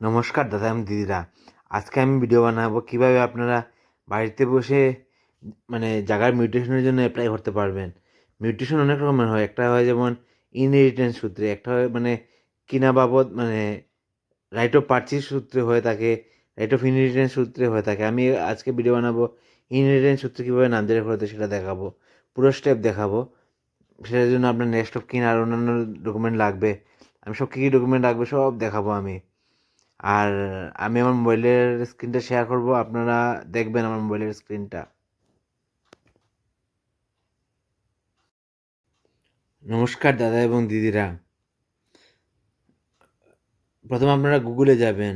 নমস্কার দাদা এবং দিদিরা। আজকে আমি ভিডিও বানাবো কীভাবে আপনারা বাড়িতে বসে জায়গার মিউটেশনের জন্য অ্যাপ্লাই করতে পারবেন। মিউটেশন অনেক রকমের হয়। একটা হয় যেমন ইনহেরিটেন্স সূত্রে, একটা হয় কিনা বাবদ রাইট অফ পারচেজ সূত্রে হয়ে থাকে, রাইট অফ ইনহেরিটেন্স সূত্রে হয়ে থাকে। আমি আজকে ভিডিও বানাবো ইনহেরিটেন্স সূত্রে কীভাবে নামজারি করতে সেটা দেখাবো, পুরো স্টেপ দেখাবো। সেটার জন্য আপনার নেক্সট অফ কিন আর অন্যান্য ডকুমেন্ট লাগবে। আমি সব কী কী ডকুমেন্ট লাগবে সব দেখাবো আমি। আর আমি আমার মোবাইলের স্ক্রিনটা শেয়ার করব, আপনারা দেখবেন আমার মোবাইলের স্ক্রিনটা। নমস্কার দাদা এবং দিদিরা। প্রথমে আপনারা গুগলে যাবেন,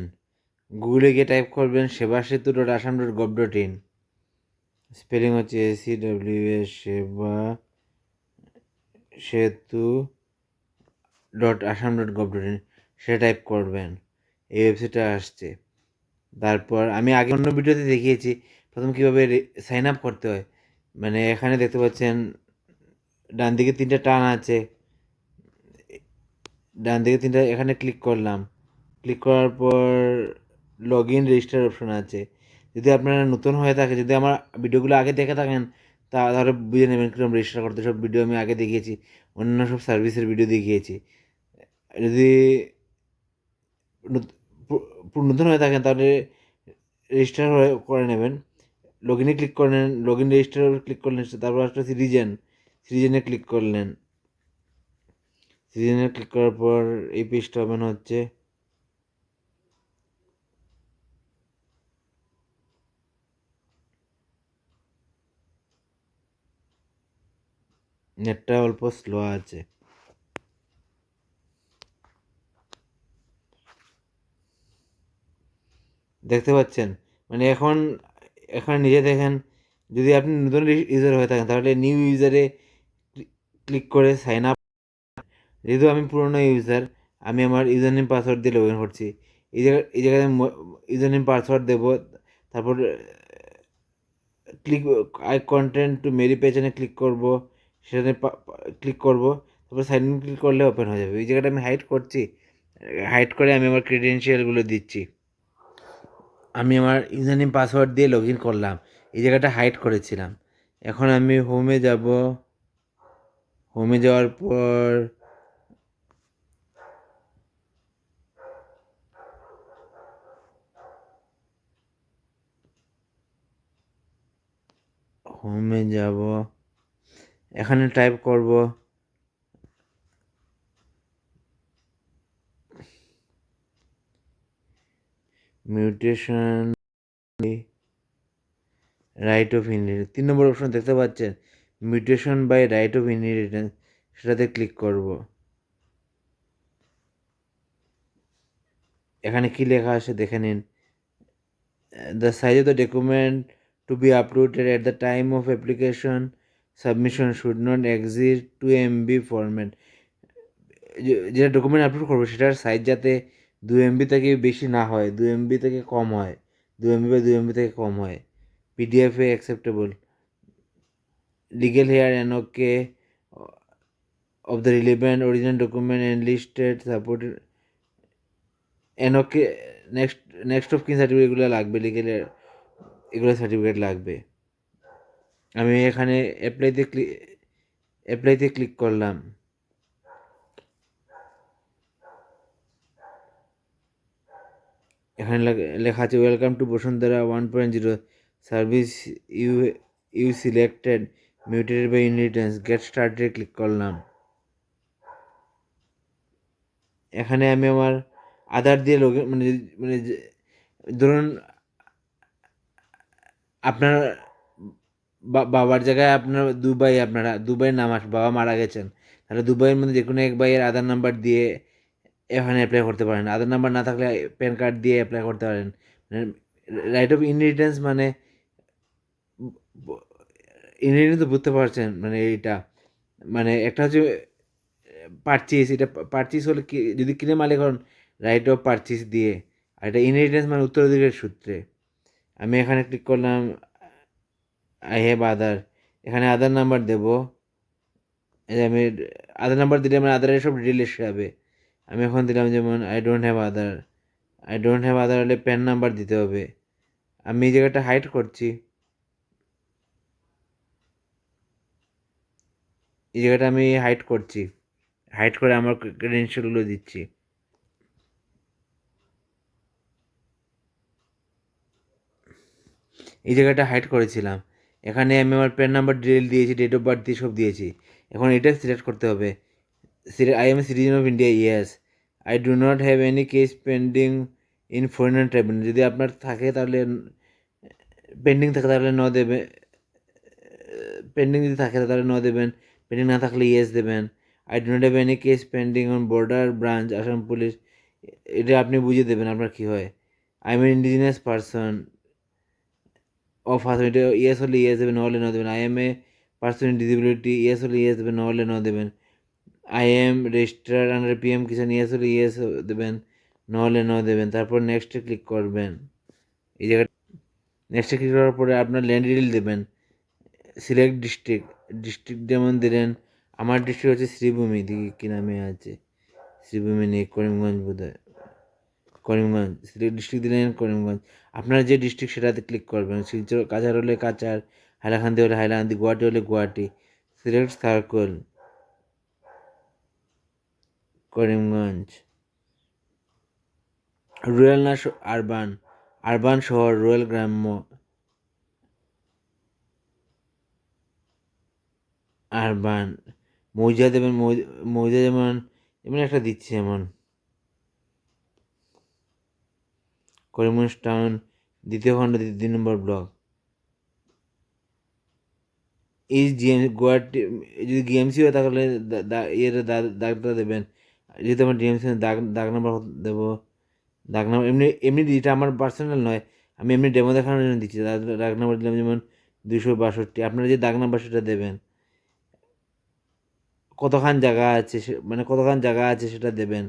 গুগলে গিয়ে টাইপ করবেন sevasetu.assam.gov.in। স্পেলিং হচ্ছে ACWS সেবা সেতু .assam.gov.in, সেটা টাইপ করবেন। এই ওয়েবসাইটটা আসছে। তারপর আমি আগে অন্য ভিডিওতে দেখিয়েছি প্রথম কীভাবে সাইন আপ করতে হয়। এখানে দেখতে পাচ্ছেন ডান দিকে 3টা টান আছে, ডান দিকে 3টা, এখানে ক্লিক করলাম। ক্লিক করার পর লগ ইন রেজিস্টার অপশন আছে। যদি আপনারা নতুন হয়ে থাকে, যদি আমার ভিডিওগুলো আগে দেখে থাকেন তাহলে বুঝে নেবেন কীরকম রেজিস্টার করতে। সব ভিডিও আমি আগে দেখিয়েছি, অন্য সব সার্ভিসের ভিডিও দেখিয়েছি। যদি নতুন হয়ে থাকেন তাহলে রেজিস্টার করে নেবেন। লগ ইনে ক্লিক করলেন, লগ ইন রেজিস্টার ক্লিক করলেন, তারপর একটা সিটিজেনে ক্লিক করলেন। সিটিজেনে ক্লিক করার পর এই পেজটা ওপেন হচ্ছে। নেটটা অল্প স্লো আছে। দেখতে পাচ্ছেন এখন এখানে নিজে দেখেন। যদি আপনি নতুন ইউজার হয়ে থাকেন তাহলে নিউ ইউজারে ক্লিক করে সাইন আপ। যেহেতু আমি পুরনো ইউজার, আমি আমার ইউজার নেম পাসওয়ার্ড দিয়ে লগ ইন করছি। এই জায়গায় ইউজার নেম পাসওয়ার্ড দেবো। তারপর ক্লিক আই কন্টেন্ট টু মেরি পেজনে ক্লিক করব, সেখানে ক্লিক করব। তারপর সাইন ইন ক্লিক করলে ওপেন হয়ে যাবে। এই জায়গাটা আমি হাইড করছি, হাইড করে আমি আমার ক্রেডেনশিয়ালগুলো দিচ্ছি। আমি আমার ইউজার নেম পাসওয়ার্ড দিয়ে লগ ইন করলাম, এই জায়গাটা হাইড করেছিলাম। এখন আমি হোমে যাব। হোমে যাওয়ার পর হোমে যাব, এখানে টাইপ করব mutation right of inheritance. 3 number option দেখতে পাচ্ছেন, mutation by right of inheritance, সেটাতে ক্লিক করব। এখানে কি লেখা আছে দেখে নিন। The size of the document to be uploaded at the time of application submission should not exceed 2 MB format. যেটা ডকুমেন্ট আপলোড করবো সেটার সাইজ যাতে 2 MB থেকে বেশি না হয়, 2 MB থেকে কম হয়, 2 MB বা 2 MB থেকে কম হয়। PDF এ acceptable. Legal heir NOC of the relevant original document and listed supported NOC. Next of kin certificate এগুলো লাগবে, লিগেলের এগুলো সার্টিফিকেট লাগবে। আমি এখানে অ্যাপ্লাইতে ক্লিক করলাম। এখানে লেখা আছে welcome to Bashundhara 1.0 service, you you selected mutated by inheritance, get started click করলাম। এখানে আমি আমার আধার দিয়ে লগ ইন ধরুন আপনার বাবার জায়গায় আপনার দুবাই, আপনারা দুবাইয়ের নাম আসবে, বাবা মারা গেছেন, তাহলে দুবাইয়ের মধ্যে যে কোনো এক ভাইয়ের আধার নাম্বার দিয়ে এখানে অ্যাপ্লাই করতে পারেন। আধার নাম্বার না থাকলে প্যান কার্ড দিয়ে অ্যাপ্লাই করতে পারেন। রাইট অফ ইনহেরিটেন্স ইনহেরিটেন্স তো বুঝতে পারছেন, এইটা একটা হচ্ছে পারচেস। এটা পারচেস হলে কি, যদি কিনে মালিক হন রাইট অফ পারচেস দিয়ে, আর এটা ইনহেরিটেন্স উত্তরাধিকারের সূত্রে। আমি এখানে ক্লিক করলাম আই হ্যাভ আদার, এখানে আধার নাম্বার দেব। আমি আধার নাম্বার দিলে আমার আধারের সব ডিটেল এসে যাবে। আমি এখন দিলাম যেমন I don't have Aadhaar, I don't have Aadhaar হলে প্যান নাম্বার দিতে হবে। আমি এই জায়গাটা হাইড করছি, এই জায়গাটা আমি হাইড করছি, হাইড করে আমার ক্রেডেনশিয়ালগুলো দিচ্ছি। এই জায়গাটা হাইড করেছিলাম, এখানে আমি আমার প্যান নাম্বার ডিটেল দিয়েছি, ডেট অফ বার্থ দিয়ে সব দিয়েছি। এখন এটা সিলেক্ট করতে হবে, I am a citizen of India, yes. I do not have any case pending in foreign tribunal, যদি আপনার থাকে তাহলে পেন্ডিং থাকে তাহলে ন দেবে, পেন্ডিং যদি থাকে তাহলে ন দেবেন, পেন্ডিং না থাকলে ইয়েস দেবেন। I do not have any case pending on border branch Assam police, এটা আপনি বুঝিয়ে দেবেন আপনার কী হয়। I am indigenous person of Assam, এটা ইয়েস হলে ইয়েস দেবেন, ন হলে ন দেবেন। I am a person in disability, yes হলে ইয়েস দেবেন, ন হলে ন দেবেন। I am registered under PM Kisan, yes হলে ইয়েস দেবেন, ন হলে ন দেবেন। তারপর নেক্সটে ক্লিক করবেন। এই জায়গায় নেক্সটে ক্লিক করার পরে আপনার ল্যান্ড ডিটেল দেবেন, সিলেক্ট ডিস্ট্রিক্ট, ডিস্ট্রিক্ট যেমন দিলেন, আমার ডিস্ট্রিক্ট হচ্ছে শ্রীভূমি, দিকে কী নামে আছে, শ্রীভূমি নেই, করিমগঞ্জ বোধ হয়, করিমগঞ্জ, সিলেক্ট ডিস্ট্রিক্ট দিলেন করিমগঞ্জ। আপনার যে ডিস্ট্রিক্ট সেটাতে ক্লিক করবেন, শিলচর কাছাড় হলে কাছাড়, হাইলাকান্দি হলে হাইলাকান্দি, গুয়াহাটি হলে Guwahati. Select circle, Karimganj. Rural না আরবান, আরবান শহর, রুরাল গ্রাম্য, আরবান। মৌজা দেবেন, মৌজা যেমন যেমন একটা দিচ্ছি, যেমন করিমগঞ্জ টাউন, দ্বিতীয় খণ্ড, 2 নম্বর ব্লক। এই গুয়াহাটি, যদি জিএমসি হয় তাহলে ইয়ের দাগটা দেবেন, যেহেতু আমার ডিএমসি দাগ দাগ নাম্বার দেবো, দাগ নাম্বার এমনি এমনি এটা আমার পার্সোনাল নয়, আমি এমনি ডেমো দেখানোর জন্য দিচ্ছি। দাগ নাম্বার দিলাম যেমন 262, আপনারা যে দাগ নাম্বার সেটা দেবেন। কতখান জায়গা আছে মানে কতখান জায়গা আছে সেটা দেবেন।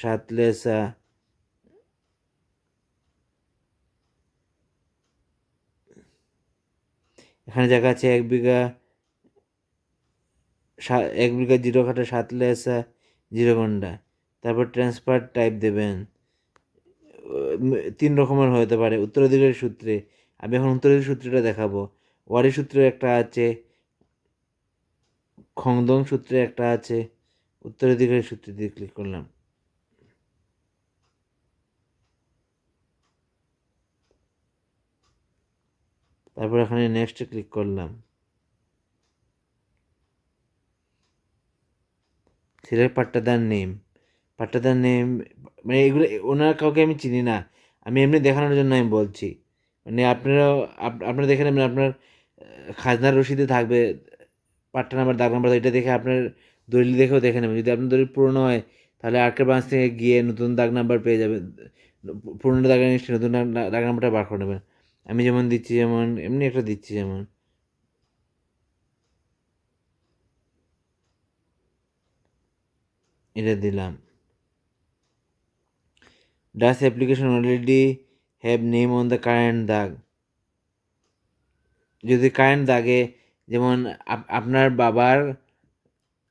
সাতলেসা, এখানে জায়গা আছে 1 বিঘা, 1 বিঘা 0 কাঠা, সাতলেসা 0 গন্ডা। তারপর ট্রান্সফার টাইপ দেবেন, 3 রকমের হতে পারে উত্তরাধিকারী সূত্রে। আমি এখন উত্তরাধিকারী সূত্রটা দেখাবো। ওয়ারি সূত্রে একটা আছে, খংদং সূত্রে একটা আছে, উত্তরাধিকারী সূত্রে দিয়ে ক্লিক করলাম। তারপর এখানে নেক্সটে ক্লিক করলাম। সিলেক্ট পাট্টাদার নেম, পাট্টাদার নেম, মানে এগুলো ওনার কাউকে আমি চিনি না, আমি এমনি দেখানোর জন্য আমি বলছি। মানে আপনারাও আপনারা দেখে নেবেন, আপনার খাজনার রসিদে থাকবে পাট্টা নাম্বার, দাগ নাম্বার, এটা দেখে আপনার দলিল দেখেও দেখে নেবেন। যদি আপনার দলিল পুরনো হয় তাহলে আর্কের ব্রাঞ্চ থেকে গিয়ে নতুন দাগ নাম্বার পেয়ে যাবেন, পুরনো দাগের নিশ্চয়ই নতুন দাগ নাম্বারটা বার করে নেবেন। আমি যেমন দিচ্ছি, যেমন এমনি একটা দিচ্ছি, যেমন এটা দিলাম। Does application already have name on the current দাগ, যদি কারেন্ট দাগে যেমন আপনার বাবার,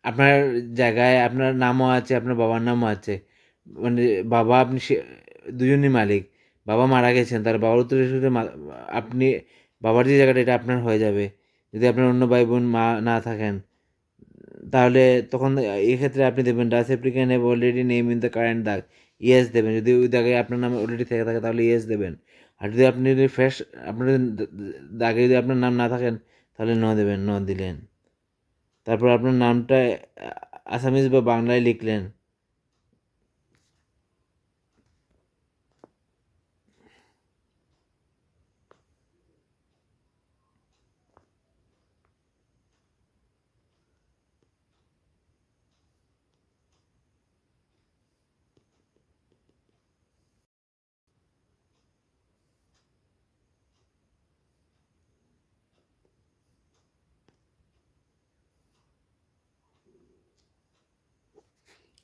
আপনার জায়গায় আপনার নামও আছে, আপনার বাবার নামও আছে, মানে বাবা আপনি দুজনই মালিক, বাবা মারা গেছেন, তার বাবার উত্তরসূরি আপনি, বাবার যে জায়গাটা এটা আপনার হয়ে যাবে। যদি আপনার অন্য ভাই বোন মা না থাকেন তাহলে তখন এই ক্ষেত্রে আপনি দেবেন does applicant have already name in the current দাগ, ইয়েস দেবেন। যদি ওই দাগে আপনার নাম অলরেডি থেকে থাকে তাহলে ইয়েস দেবেন। আর যদি আপনি যদি ফ্রেশ আপনার দাগে যদি আপনার নাম না থাকেন তাহলে ন দেবেন, ন দিলেন। তারপর আপনার নামটা আসামিজ বা বাংলায় লিখলেন।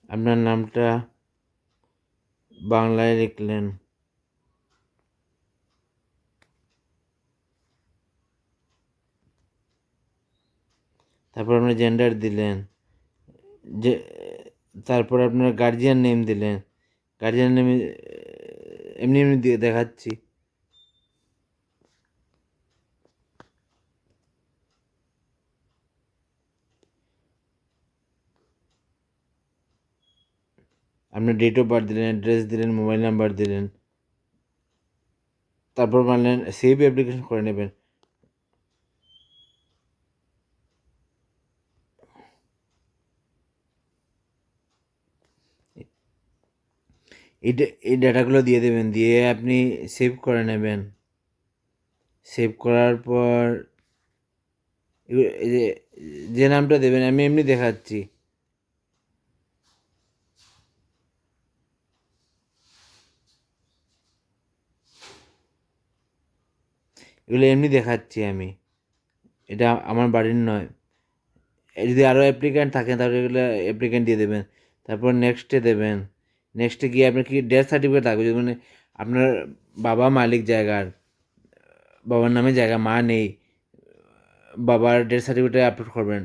আপনার নামটা বাংলায় লিখলেন। তারপর আপনার জেন্ডার দিলেন, যে তারপর আপনার গার্জিয়ান নেম দিলেন, গার্জিয়ান নেমে এমনি এমনি দেখাচ্ছি। আপনার ডেট অফ বার্থ দিলেন, অ্যাড্রেস দিলেন, মোবাইল নাম্বার দিলেন, তারপর মানলেন সেভ অ্যাপ্লিকেশন করে নেবেন। এই ডাটাগুলো দিয়ে দেবেন, দিয়ে আপনি সেভ করে নেবেন। সেভ করার পর এই যে নামটা দেবেন, আমি এমনি দেখাচ্ছি। এগুলো এমনি দেখাচ্ছি আমি, এটা আমার বাড়ির নয়। যদি আরও অ্যাপ্লিক্যান্ট থাকেন তাহলে এগুলো অ্যাপ্লিক্যান্ট দিয়ে দেবেন। তারপর নেক্সটে দেবেন। নেক্সটে গিয়ে আপনার কি ডেথ সার্টিফিকেট থাকবে, যদি মানে আপনার বাবা মালিক জায়গার, বাবার নামে জায়গা, মা নেই, বাবার ডেথ সার্টিফিকেটে আপলোড করবেন।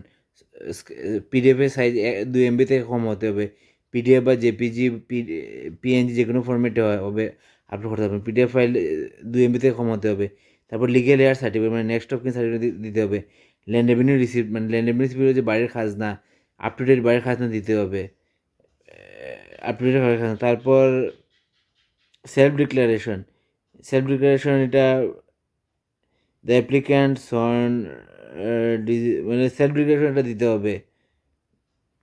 পিডিএফের সাইজ 2 MB থেকে কম হতে হবে। পিডিএফ বা জেপিজি, পিএনজি যে কোনো ফরম্যাটে হবে আপলোড করতে পারবেন। পিডিএফ ফাইল 2 MB থেকে কম হতে হবে। তারপর লিগেল এয়ার সার্টিফিকেট মানে নেক্সট অফ কিন সার্টিফিকেট দিতে হবে। ল্যান্ড রেভিনিউ রিসিপ্ট মানে ল্যান্ড রেভিনিউ রিসিপ্ট হচ্ছে বাড়ির খাজনা, আপ টু ডেট বাড়ির খাজনা দিতে হবে, আপ টু ডেট বাড়ির খাজনা। তারপর সেলফ ডিক্লারেশন। এটা দ্য অ্যাপ্লিক্যান্ট সন মানে সেলফ ডিক্লারেশন এটা দিতে হবে।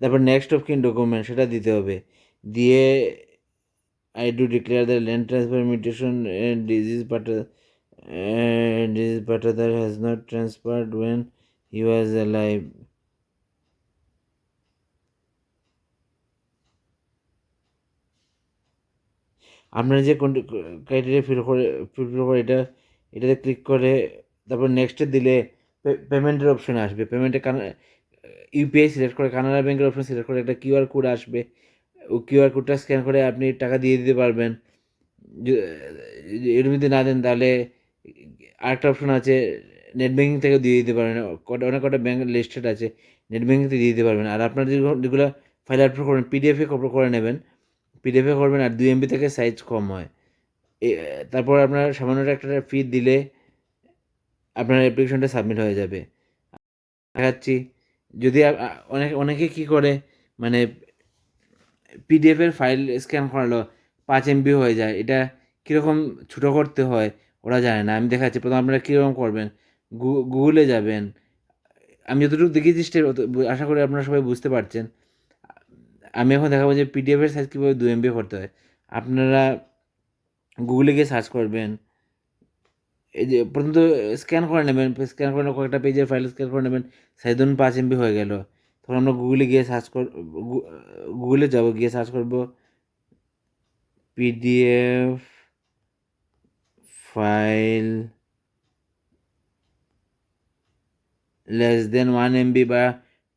তারপর নেক্সট অফ কিন ডকুমেন্ট সেটা দিতে হবে। দিয়ে I do declare the land transfer mutation deceased পাটাদার has not transferred when he was alive. আপনারা যে ক্রাইটেরিয়া ফিল করে এটাতে ক্লিক করে তারপর নেক্সটে দিলে পেমেন্টের অপশন আসবে। পেমেন্টে ইউপিআই সিলেক্ট করে কানাড়া ব্যাংকের অপশন সিলেক্ট করে একটা কিউআর কোড আসবে। ও কিউআর কোডটা স্ক্যান করে আপনি টাকা দিয়ে দিতে পারবেন। এর মধ্যে না দেন তাহলে আরেকটা অপশন আছে, নেট ব্যাঙ্কিং থেকে দিয়ে দিতে পারেন। অনেক কটা ব্যাঙ্ক লিস্টেড আছে, নেট ব্যাঙ্কিং থেকে দিয়ে দিতে পারবেন। আর আপনার যেগুলো ফাইল আপলোড করবেন পিডিএফে করে নেবেন, পিডিএফে করবেন। আর 2 MB থেকে সাইজ কম হয়। তারপর আপনার সামান্য একটা ফি দিলে আপনার অ্যাপ্লিকেশনটা সাবমিট হয়ে যাবে। দেখাচ্ছি, যদি অনেকে কী করে মানে পিডিএফের ফাইল স্ক্যান করালো 5 MB হয়ে যায়, এটা কীরকম ছোটো করতে হয় ওরা জানে না। আমি দেখাচ্ছি, প্রথম আপনারা কীরকম করবেন, গুগলে যাবেন। আমি যতটুকু দেখিয়েছি স্টেপ, আশা করি আপনারা সবাই বুঝতে পারছেন। আমি এখন দেখাবো যে পিডিএফের সাইজ কীভাবে 2 MB করতে হয়। আপনারা গুগলে গিয়ে সার্চ করবেন। এই যে প্রথমত স্ক্যান করে নেবেন, স্ক্যান করে কয়েকটা পেজের ফাইল স্ক্যান করে নেবেন, সাইজ ধরুন 5 MB হয়ে গেল। তখন আমরা গুগলে গিয়ে গুগলে যাব, গিয়ে সার্চ করব পিডিএফ ফাইল <1 MB বা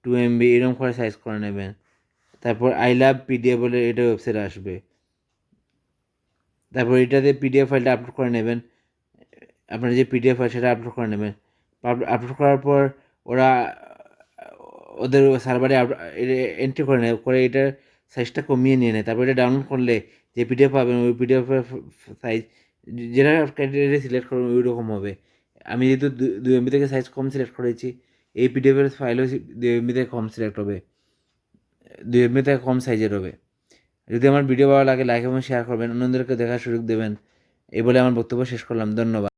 2 MB এরকম করে সাইজ করে নেবেন। তারপর আই লাভ পিডিএফ বলে এটা ওয়েবসাইট আসবে। তারপর এটাতে পিডিএফ ফাইলটা আপলোড করে নেবেন। আপনার যে পিডিএফ ফাইল সেটা আপলোড করে নেবেন। আপলোড করার পর ওরা ওদের সার্ভারে এন্ট্রি করে নেয়, করে এটার সাইজটা কমিয়ে নিয়ে নেয়। তারপর এটা ডাউনলোড করলে যে পিডিএফ পাবেন ওই পিডিএফের সাইজ যেটা ক্রাইটেরিয়া সিলেক্ট করবেন ওই রকম হবে। আমি যেহেতু 2 MB থেকে সাইজ কম সিলেক্ট করেছি, এই পিডিএফের ফাইলও 2 MB থেকে কম সিলেক্ট হবে, 2 MB থেকে কম সাইজের হবে। যদি আমার ভিডিও ভালো লাগে লাইক এবং শেয়ার করবেন, অন্যদেরকে দেখার সুযোগ দেবেন। এই বলে আমার বক্তব্য শেষ করলাম। ধন্যবাদ।